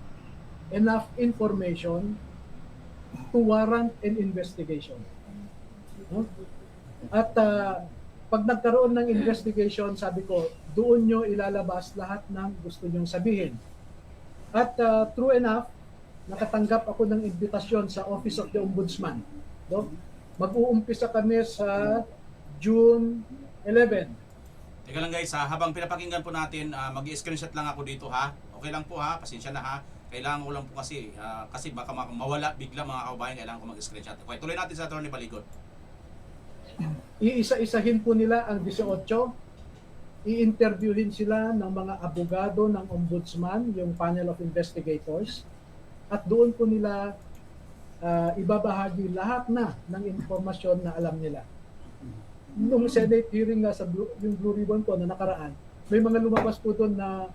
enough information to warrant an investigation. No? At pag nagkaroon ng investigation, sabi ko, doon nyo ilalabas lahat ng gusto nyong sabihin. At true enough, nakatanggap ako ng invitasyon sa Office of the Ombudsman. No? Mag-uumpisa kami sa June 11. Teka lang guys, habang pinapakinggan po natin, mag-i-screenshot lang ako dito ha. Okay lang po ha, pasensya na ha. Kailangan ko lang po kasi baka mawala bigla mga kababayan, kailangan ko mag-screenshot. Okay, tuloy natin sa Attorney Baligod. Iisa-isahin po nila ang 18. I-interviewin sila ng mga abogado ng Ombudsman, yung panel of investigators. At doon po nila ibabahagi lahat na ng informasyon na alam nila. Nung Senate hearing nga sa yung Blue Ribbon po na nakaraan, may mga lumabas po doon na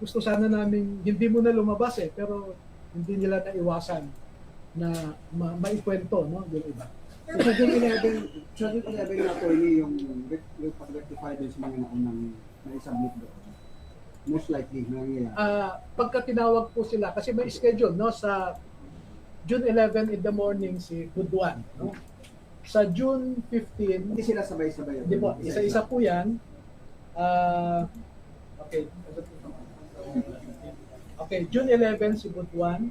gusto sana namin hindi mo na lumabas pero hindi nila naiwasan na maikwento, no, yung iba. Sa June 11 na po yung pag-rectify din sa mga naunang na-submit doon. Most likely, nangyayari. Pagka tinawag po sila, kasi may schedule, no, sa June 11 in the morning si Buduan, no? Sa June 15, Hindi sila sabay-sabay. hindi po, isa-isa po yan. Okay, June 11 si Buduan.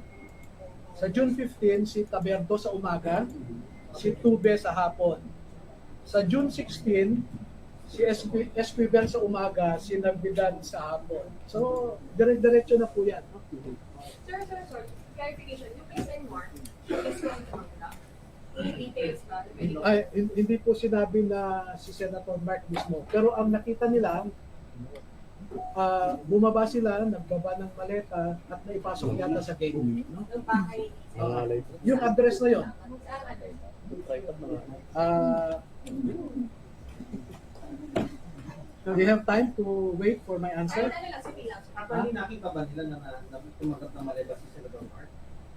Sa June 15 si Taberdo sa umaga, si Tube sa hapon. Sa June 16, si SP Bell sa umaga, si Nagbidan sa hapon. So, dire-diretso na po yan. No? Sir, clarification. Yung kay Sen Mark, This one, details ba? Ay, hindi po sinabi na si Senator Mark mismo. Pero ang nakita nila, bumaba sila, nagbaba ng maleta at naipasok yata sa gate. No? Ng bahay. Yung address na yon. Do you have time to wait for my answer? Ano lang, Nakita ba nila na tumakat na maleta si Senator Mark?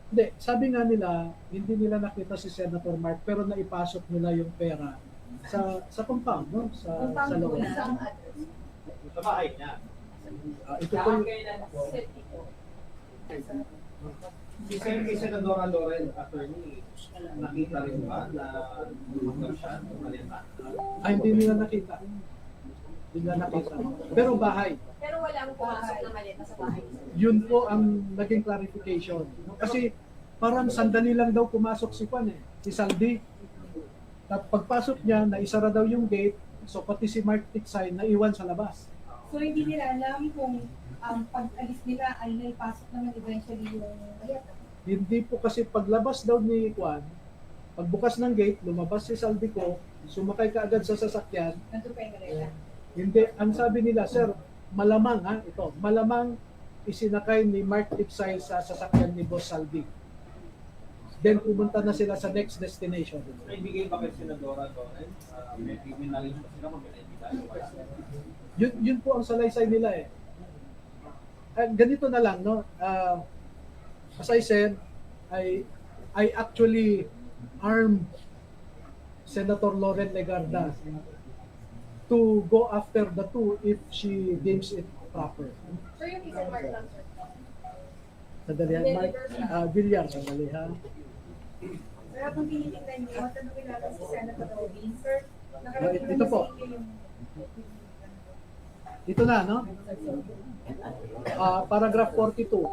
Hindi, sabi nga nila, hindi nila nakita si Senator Mark pero naipasok nila yung pera sa compound, no? Sa loob. Sa bahay niya. Ito po yung, Si Senadora Loren, attorney, nakita rin ba na tumakat siya ng maleta? hindi nila nakita. Hindi nila nakita. Pero bahay. pero walang pumasok na maleta sa bahay. Yun po ang naging clarification. Kasi parang sandali lang daw pumasok si Juan si Saldi. At pagpasok niya, naisara daw yung gate, so pati si Mark Tiksay naiwan sa labas. So hindi nila alam kung ang pag-alis nila ay naipasok naman eventually yung maleta. Hindi po kasi paglabas daw ni Juan, pagbukas ng gate, lumabas si Saldi ko, sumakay ka agad sa sasakyan. Nandun pa yung maleta. Hindi, ang sabi nila, sir, malamang malamang isinakay ni Mark Tiksay sa sasakyan ni Boss Saldi. Then pumunta na sila sa next destination. Naibigay ba kay Senadora Loren? May criminalist pa sila kung may naibigay? Yun po ang salaysay nila ganito na lang, no? As I said, I actually armed Senator Loren Legarda to go after the two if she deems it proper. So yung isang Mark lang, sir. Sandali ha, Mark, Villar, sandali ha. Pero kung tinitingnan niyo, tanongin natin si Senator Robin, sir, nakarating Ito po. sa inyo yung Ito na, no? Paragraph 42,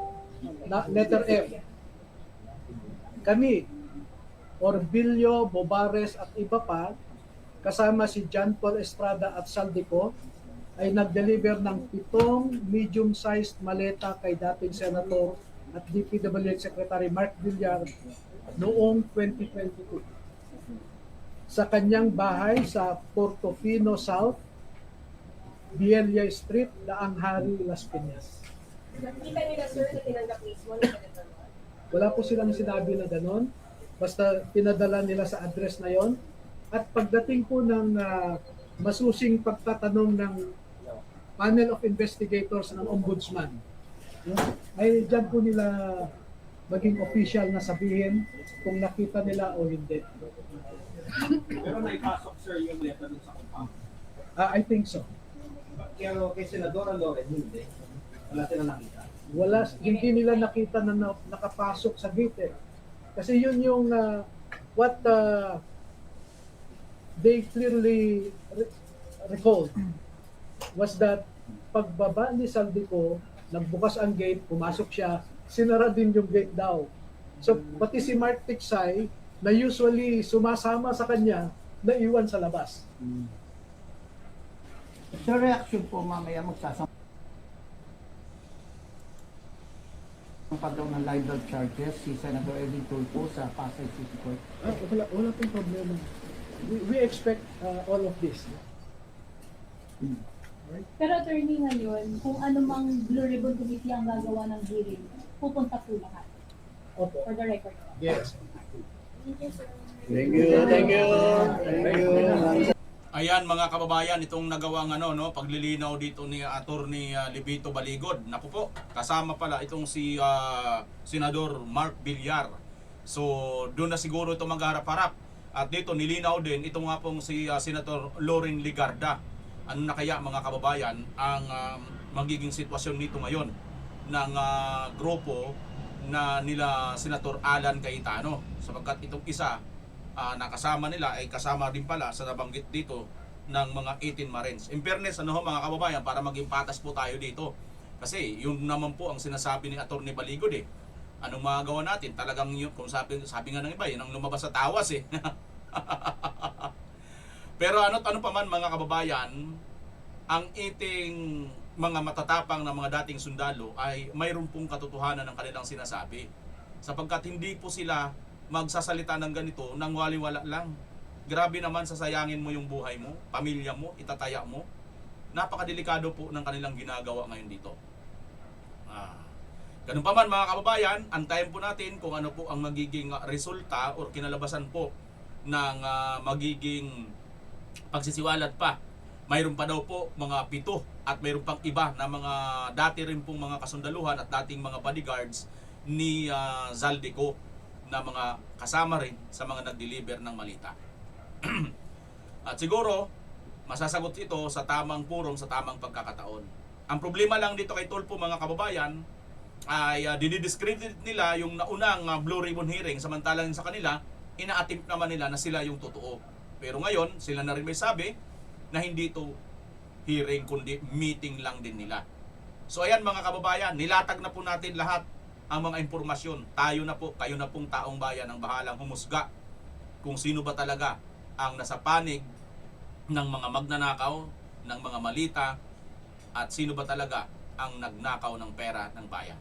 letter F. Kami, Orbilio, Bobares at iba pa, kasama si John Paul Estrada at Saldico, ay nag-deliver ng 7 medium-sized maleta kay dating Senator at DPWH Secretary Mark Villar noong 2022 sa kanyang bahay sa Portofino South, Bielia Street, Daang Hari, Las Piñas. Kita nila, sir, na tinanggap mismo ng Senator Mark. Wala po silang sinabi na gano'n. Basta pinadala nila sa address na yon. At pagdating po ng masusing pagtatanong ng panel of investigators ng ombudsman, ay dyan po nila maging official na sabihin kung nakita nila o hindi. Pero naipasok, sir, yung letter dun sa compound. I think so. Pero kay Senadora Loren, hindi. Wala sila nakita. Hindi nila nakita na nakapasok sa gate. Kasi yun yung what they clearly recalled was that pagbaba ni Saldico, nagbukas ang gate, pumasok siya, sinara din yung gate daw. So pati si Mark Tiksay, na usually sumasama sa kanya, naiwan sa labas. Sa reaction po mamaya magsasampa daw ng libel charges si Senator Edwin Tulfo sa Pasay City Court. Wala pong problema. We expect all of this. Pero attorney ngayon, kung anumang Blue Ribbon Committee ang gagawa ng hearing, pupunta po lahat. Opo. For the record. Yes. Thank you, sir. Ayan mga kababayan, itong nagawang paglilinaw dito ni Attorney Levito Baligod. Naku po, kasama pala itong si Senador Mark Villar. So doon na siguro ito magharap-harap. At dito nilinaw din ito nga pong si Senator Loren Legarda. Ano na kaya mga kababayan ang magiging sitwasyon nito ngayon ng grupo na nila Senator Alan Cayetano, sapagkat itong isa nakasama nila ay kasama din pala sa nabanggit dito ng mga 18 Marines. In fairness, mga kababayan, para maging patas po tayo dito. Kasi yun naman po ang sinasabi ni Atty. Baligod Anong magagawa natin? Talagang yun, kung sabi nga ng iba, yun ang lumabas sa tawas Pero ano pa man mga kababayan, ang 18 mga matatapang na mga dating sundalo ay mayroon pong katotohanan ng kanilang sinasabi. Sapagkat hindi po sila magsasalita ng ganito nang waliwala lang. Grabe naman, sasayangin mo yung buhay mo, pamilya mo, itataya mo. Napakadelikado po ng kanilang ginagawa ngayon dito. Ganun pa man mga kababayan, antayin po natin kung ano po ang magiging resulta o kinalabasan po ng magiging pagsisiwalat pa. Mayroon pa daw po mga 7 at mayroon pang iba na mga dati rin pong mga kasundaluhan at dating mga bodyguards ni Zaldico na mga kasama rin sa mga nag-deliver ng malita. At siguro, masasagot ito sa tamang forum, sa tamang pagkakataon. Ang problema lang dito kay Tulfo mga kababayan, ay dinidiscredit nila yung naunang Blue Ribbon hearing, samantalang sa kanila, ina-attempt naman nila na sila yung totoo. Pero ngayon, sila na rin may sabi na hindi ito hearing kundi meeting lang din nila. So ayan mga kababayan, nilatag na po natin lahat ang mga impormasyon. Tayo na po, kayo na pong taong bayan ang bahalang humusga kung sino ba talaga ang nasa panig ng mga magnanakaw, ng mga malita, at sino ba talaga ang nagnakaw ng pera ng bayan.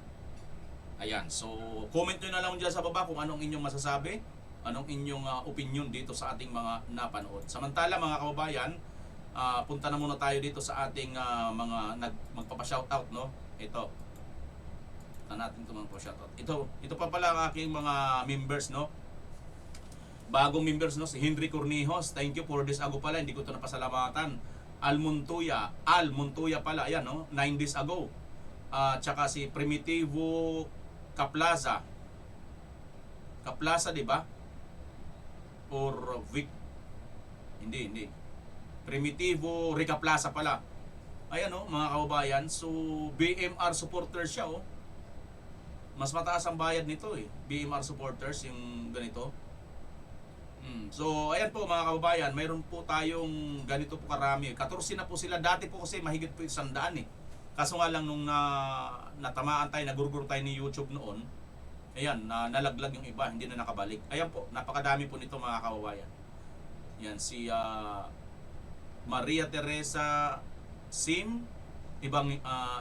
Ayan, so comment nyo na lang dyan sa baba kung anong inyong masasabi, anong inyong opinion dito sa ating mga napanood. Samantala mga kababayan, punta na muna tayo dito sa ating mga magpapa-shoutout, no? Ito. Punta natin ito mga pa-shoutout. Ito pa pala ang aking mga members, no? Bagong members, no? Si Henry Cornijos, thank you for this ago pala, hindi ko ito napasalamatan. Al Montoya pala, ayan, no? 9 days ago. Tsaka si Primitivo Kaplaza, di ba? Or Vic, hindi. Primitivo Rica Plaza pala. Ayan, no, mga kababayan. So BMR supporters siya, oh. Mas mataas ang bayad nito, eh. BMR supporters yung ganito. So ayan po mga kababayan, mayroon po tayong ganito po karami. 14 na po sila. Dati po kasi mahigit po 100 eh. Kaso nga lang nung natamaan tayo, nagurgur tayo ni YouTube noon, ayan, nalaglag yung iba, hindi na nakabalik. Ayan po, napakadami po nito mga kababayan. Yan, si Maria Teresa Sim,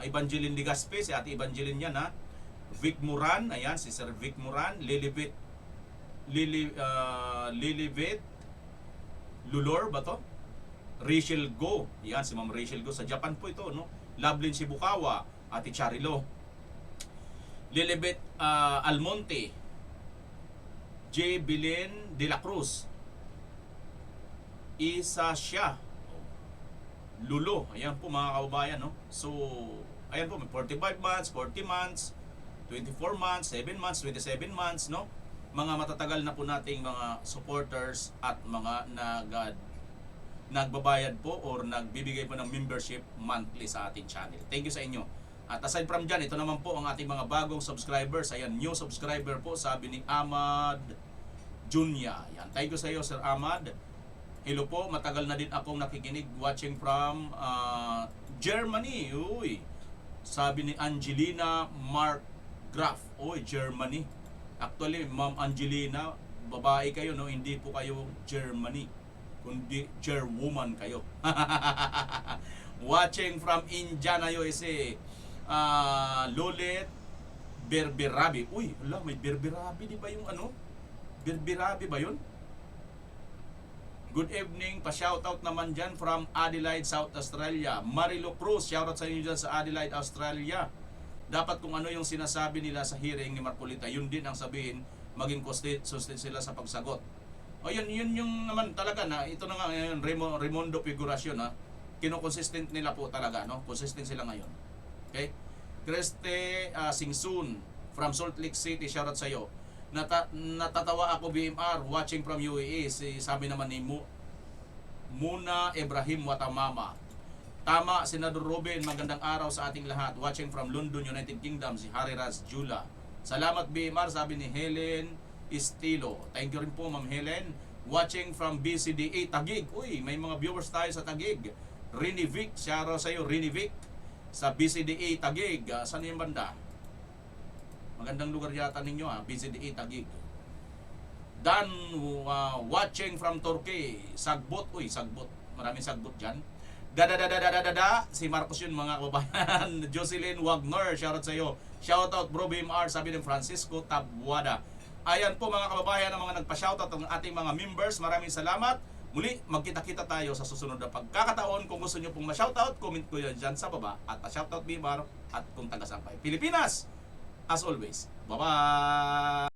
Evangeline Ligaspe, si Ate Evangeline yan, ha. Vic Moran, ayan, si Sir Vic Moran, Lilibet Lulor ba to? Rachel Go, yan, si Ma'am Rachel Go, sa Japan po ito, no? Lovelyn Shibukawa, Ate Charilo, Lilibet Almonte, J. Belen de la Cruz, Isa siya, Lulo, ayan po mga kababayan, no? So ayan po, may 45 months, 40 months, 24 months, 7 months, 27 months, no? Mga matatagal na po nating mga supporters at mga nagbabayad po or nagbibigay po ng membership monthly sa ating channel. Thank you sa inyo. At aside from dyan, ito naman po ang ating mga bagong subscribers. Ayan, new subscriber po, sabi ni Ahmad Junya. Ayan, thank you sa iyo, Sir Ahmad. Hello po, matagal na din akong nakikinig, watching from Germany. Uy, sabi ni Angelina Mark Graf. Uy, Germany. Actually, Ma'am Angelina, babae kayo, no? Hindi po kayo Germany, kundi Gerwoman kayo. Watching from Indiana, USA. Lolet Berberabi. Uy, ala, may Berberabi, di ba yung ano? Berberabi ba yun? Good evening, pa-shoutout naman dyan from Adelaide, South Australia. Marilo Cruz, shoutout sa inyo dyan sa Adelaide, Australia. Dapat kung ano yung sinasabi nila sa hearing ni Marcolita, yun din ang sabihin, maging consistent sila sa pagsagot. O yun yung naman talaga na, ito na nga ngayon, Raimundo Figuracion, ha? Kinokonsistent nila po talaga, no? Consistent sila ngayon. Okay? Creste Singsun from Salt Lake City, shoutout sa iyo. Natatawa ako BMR, watching from UAE. Sabi naman ni Muna Ibrahim Watamama. Tama, Senador Ruben, magandang araw sa ating lahat. Watching from London, United Kingdom, si Hariraz Jula. Salamat BMR, sabi ni Helen Estilo. Thank you rin po, Ma'am Helen. Watching from BCDA Taguig. Uy, may mga viewers tayo sa Taguig. Rinivic, shoutout sa iyo, Rinivic. Sa BCDA Taguig. Saan yung banda? Magandang lugar yata ninyo, ha? BCDA Taguig. Dan, watching from Turkey. Sagbot, uy, Sagbot. Maraming Sagbot dyan. Si Marcos yun mga kababayan. Jocelyn Wagner, shoutout sa iyo. Shoutout bro BMR, sabi ng Francisco Tabuada. Ayan po mga kababayan, ang mga nagpa-shoutout ng ating mga members. Maraming salamat. Muli, magkita-kita tayo sa susunod na pagkakataon. Kung gusto nyo pong ma-shoutout, comment ko yan dyan sa baba. At pa-shoutout Bimar at kung taga-saan kayo. Pilipinas, as always. Bye-bye!